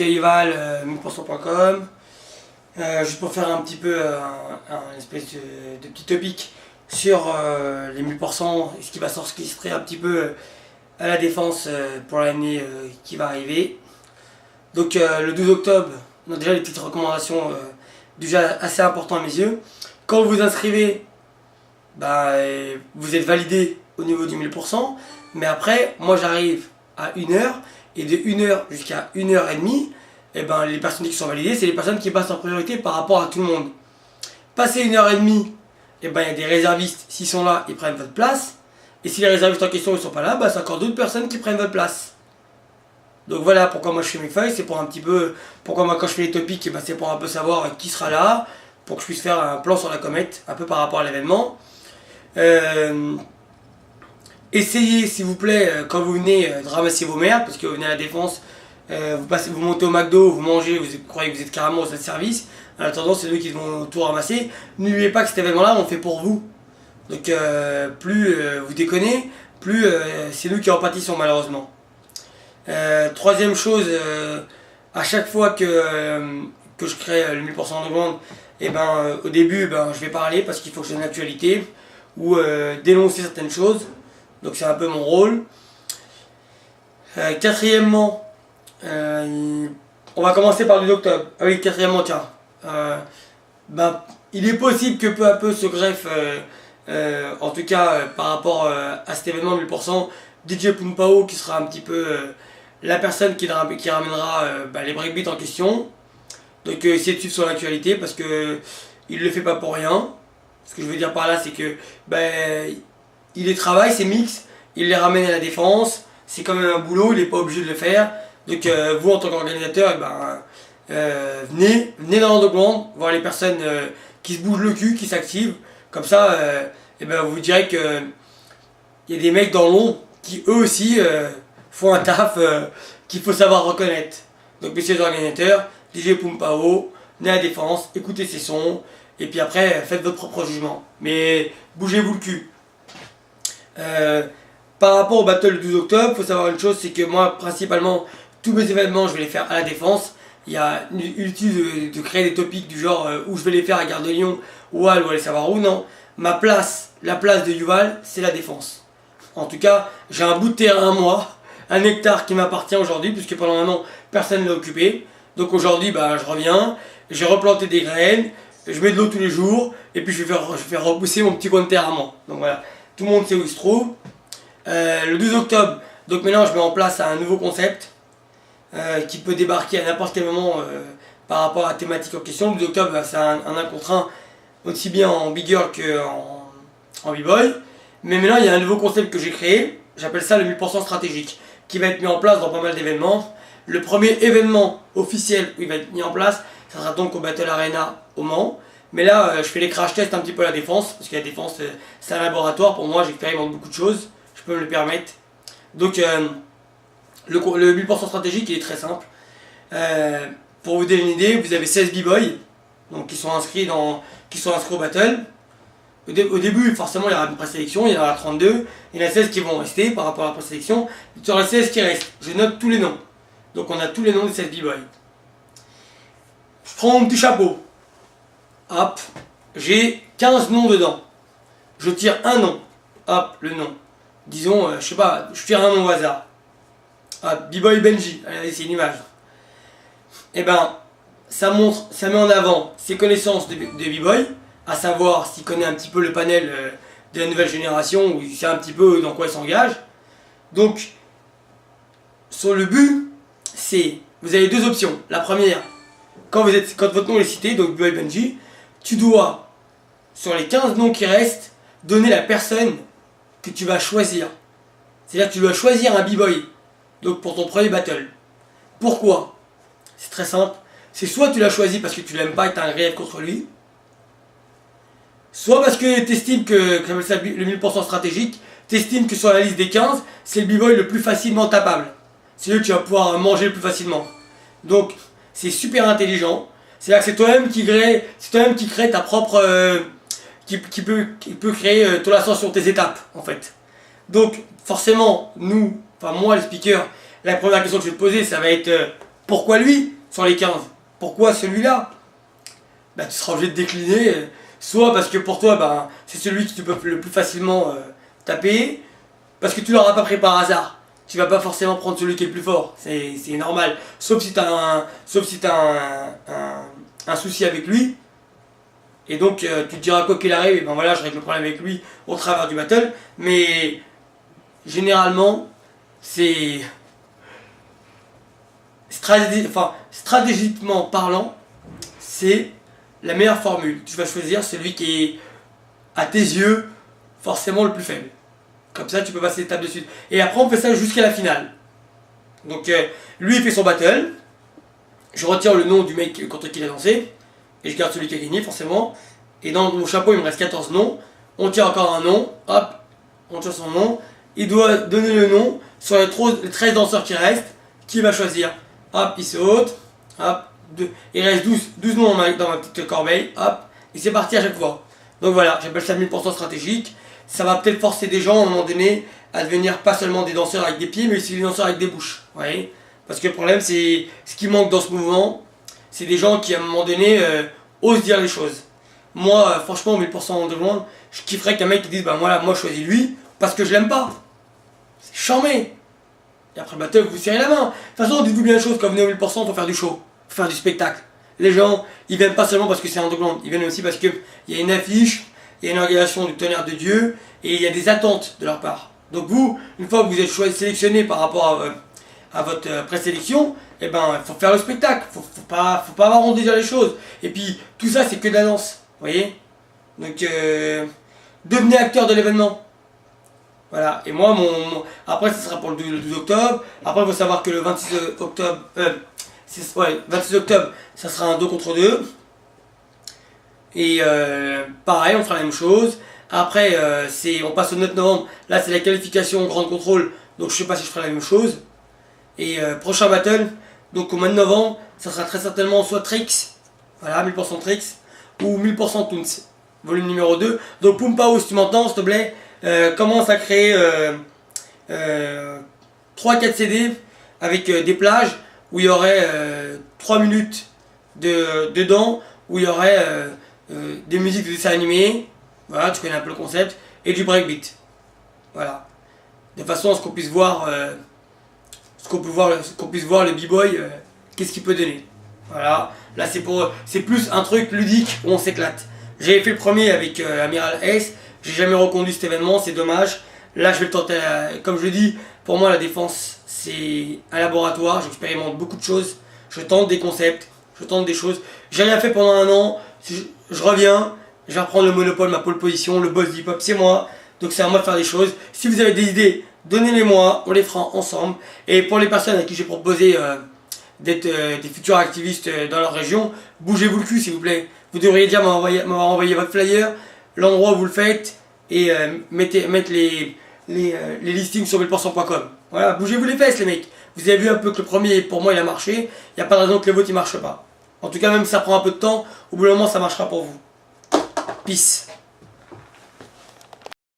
Yuval, 1000%.com. Juste pour faire un petit peu un espèce de petit topic sur les 1000% et ce qui va s'orchestrer un petit peu à la défense pour l'année qui va arriver. Donc le 12 octobre, on a déjà les petites recommandations déjà assez importantes à mes yeux. Quand vous vous inscrivez, vous êtes validé au niveau du 1000%, mais après, moi j'arrive à 1h, et de 1h jusqu'à 1h30, les personnes qui sont validées, c'est les personnes qui passent en priorité par rapport à tout le monde. Passé 1h30, il y a des réservistes, s'ils sont là, ils prennent votre place. Et si les réservistes en question ne sont pas là, c'est encore d'autres personnes qui prennent votre place. Donc voilà pourquoi moi je fais mes feuilles, c'est pour un petit peu, pourquoi moi quand je fais les topics, c'est pour un peu savoir qui sera là, pour que je puisse faire un plan sur la comète, un peu par rapport à l'événement. Essayez s'il vous plaît, quand vous venez, de ramasser vos merdes, parce que vous venez à la défense, vous montez au McDo, vous mangez, vous croyez que vous êtes carrément au service. En attendant, c'est eux qui vont tout ramasser. N'oubliez pas que cet événement-là, on le fait pour vous. Donc plus vous déconnez, plus c'est nous qui en pâtissons malheureusement. Troisième chose, à chaque fois que je crée le 1000% Underground, au début je vais parler parce qu'il faut que j'ai une actualité ou dénoncer certaines choses. Donc c'est un peu mon rôle. Quatrièmement, on va commencer par le 2 octobre. Ah oui, quatrièmement, tiens. Il est possible que peu à peu se greffe, en tout cas par rapport à cet événement de 1000%, DJ Pumpao qui sera un petit peu la personne qui ramènera les breakbeats en question. Donc essayez de suivre son actualité parce que il le fait pas pour rien. Ce que je veux dire par là, c'est que il les travaille, ses mix, il les ramène à la défense, c'est quand même un boulot, il n'est pas obligé de le faire. Donc vous en tant qu'organisateur, venez dans l'underground, voir les personnes qui se bougent le cul, qui s'activent. Comme ça, vous direz que il y a des mecs dans l'ombre qui eux aussi font un taf qu'il faut savoir reconnaître. Donc messieurs les organisateurs, DJ Pumpao, venez à la défense, écoutez ses sons, et puis après faites votre propre jugement. Mais bougez-vous le cul. Par rapport au battle du 12 octobre, il faut savoir une chose, c'est que moi principalement tous mes événements je vais les faire à la défense. Il y a l'utilité de créer des topics du genre où je vais les faire à Gare de Lyon, ou aller savoir où, non. Ma place, la place de Yuval, c'est la défense. En tout cas, j'ai un bout de terrain à moi, un hectare qui m'appartient aujourd'hui, puisque pendant un an, personne ne l'a occupé. Donc aujourd'hui, je reviens, j'ai replanté des graines, je mets de l'eau tous les jours, et puis je vais faire repousser mon petit coin de terre à moi. Donc voilà, tout le monde sait où il se trouve. Le 12 octobre, donc maintenant je mets en place un nouveau concept qui peut débarquer à n'importe quel moment par rapport à la thématique en question. Le 12 octobre, c'est un 1 contre 1, aussi bien en big girl qu'en b-boy. Mais maintenant il y a un nouveau concept que j'ai créé, j'appelle ça le 1000% stratégique, qui va être mis en place dans pas mal d'événements. Le premier événement officiel où il va être mis en place, ça sera donc au Battle Arena au Mans. Mais là, je fais les crash tests un petit peu à la défense, parce que la défense, c'est un laboratoire. Pour moi, j'expérimente beaucoup de choses, je peux me le permettre. Donc, le 1000% stratégique, il est très simple. Pour vous donner une idée, vous avez 16 b-boys, donc qui sont inscrits au battle. Au début, forcément, il y aura une présélection, il y en aura 32. Il y en a 16 qui vont rester par rapport à la présélection. Sur les 16 qui restent, je note tous les noms. Donc, on a tous les noms des 16 b-boys. Je prends mon petit chapeau. Hop, j'ai 15 noms dedans. Je tire un nom. Hop, le nom. Disons, je sais pas, je tire un nom au hasard. Hop, B-Boy Benji. Allez, c'est une image. Ça met en avant ses connaissances de B-Boy, à savoir s'il connaît un petit peu le panel de la nouvelle génération, ou il sait un petit peu dans quoi il s'engage. Donc, sur le but, c'est, vous avez deux options. La première, quand votre nom est cité, donc B-Boy Benji, tu dois, sur les 15 noms qui restent, donner la personne que tu vas choisir. C'est-à-dire que tu dois choisir un b-boy, donc pour ton premier battle. Pourquoi? C'est très simple. C'est soit tu l'as choisi parce que tu l'aimes pas et tu as un grief contre lui, soit parce que tu estimes que, comme ça, le 1000% stratégique, tu estimes que sur la liste des 15, c'est le b-boy le plus facilement tapable. C'est lui que tu vas pouvoir manger le plus facilement. Donc, c'est super intelligent. C'est-à-dire que c'est toi-même qui crée ta propre... qui peut créer ton ascension, tes étapes, en fait. Donc, forcément, moi, le speaker, la première question que je vais te poser, ça va être Pourquoi lui sur les 15? Pourquoi celui-là? Bah, tu seras obligé de décliner, soit parce que pour toi, bah, c'est celui qui tu peux le plus facilement taper, parce que tu l'auras pas pris par hasard. Tu vas pas forcément prendre celui qui est le plus fort, c'est normal. Sauf si tu as un souci avec lui. Et donc tu te diras quoi qu'il arrive, et ben voilà, je règle le problème avec lui au travers du battle. Mais généralement, c'est stratégiquement parlant, c'est la meilleure formule. Tu vas choisir celui qui est à tes yeux forcément le plus faible. Comme ça, tu peux passer l'étape de suite. Et après, on fait ça jusqu'à la finale. Donc, lui, il fait son battle. Je retire le nom du mec contre qui il a dansé. Et je garde celui qui a gagné, forcément. Et dans mon chapeau, il me reste 14 noms. On tire encore un nom. Hop, on tire son nom. Il doit donner le nom sur les 13 danseurs qui restent. Qui va choisir? Hop, il saute. Hop, il reste 12 noms dans ma petite corbeille. Hop, et c'est parti à chaque fois. Donc voilà, j'appelle ça 1000% stratégique. Ça va peut-être forcer des gens à un moment donné à devenir pas seulement des danseurs avec des pieds, mais aussi des danseurs avec des bouches. Vous voyez? Parce que le problème, c'est ce qui manque dans ce mouvement, c'est des gens qui à un moment donné osent dire les choses. Moi, franchement, 1000% de loin, je kifferais qu'un mec qui dise bah voilà, moi je choisis lui parce que je l'aime pas. C'est charmé. Et après le battle, vous serrez la main. De toute façon, dites-vous bien les choses, quand vous venez au 1000%, il faut faire du show, il faut faire du spectacle. Les gens, ils viennent pas seulement parce que c'est underground, ils viennent aussi parce qu'il y a une affiche, il y a une organisation du tonnerre de Dieu, et il y a des attentes de leur part. Donc vous, une fois que vous êtes sélectionné par rapport à votre présélection, eh ben, il faut faire le spectacle, faut pas avoir honte de dire les choses. Et puis, tout ça, c'est que de la danse, vous voyez? Donc, devenez acteur de l'événement. Voilà, et moi, après, ça sera pour le 12 octobre. Après, il faut savoir que le 26 octobre, 26 octobre, ça sera un 2 contre 2. Et pareil, on fera la même chose. Après, on passe au 9 novembre. Là, c'est la qualification grande contrôle. Donc, je sais pas si je ferai la même chose. Et prochain battle, donc au mois de novembre, ça sera très certainement soit Trix, voilà, 1000% Trix, ou 1000% Toons, volume numéro 2. Donc, Pumpao, si tu m'entends, s'il te plaît, commence à créer 3-4 CD avec des plages où il y aurait 3 minutes dedans, où il y aurait des musiques de dessin animé, voilà, tu connais un peu le concept, et du breakbeat. Voilà. De façon à ce qu'on puisse voir, le b-boy, qu'est-ce qu'il peut donner. Voilà. Là, c'est plus un truc ludique où on s'éclate. J'avais fait le premier avec Amiral S, j'ai jamais reconduit cet événement, c'est dommage. Là, je vais le tenter. Comme je le dis, pour moi, la défense, c'est un laboratoire. J'expérimente beaucoup de choses. Je tente des concepts, je tente des choses. J'ai rien fait pendant un an. Je reviens, je vais reprendre le monopole, ma pole position, le boss du hip-hop, c'est moi. Donc c'est à moi de faire des choses. Si vous avez des idées, donnez-les-moi, on les fera ensemble. Et pour les personnes à qui j'ai proposé d'être des futurs activistes dans leur région, bougez-vous le cul s'il vous plaît. Vous devriez déjà m'avoir envoyé votre flyer, l'endroit où vous le faites, et mettre les listings sur 1000%.com. Voilà, bougez-vous les fesses les mecs. Vous avez vu un peu que le premier, pour moi, il a marché. Il n'y a pas de raison que le vôtre, il marche pas. En tout cas, même si ça prend un peu de temps, au bout d'un moment, ça marchera pour vous. Peace.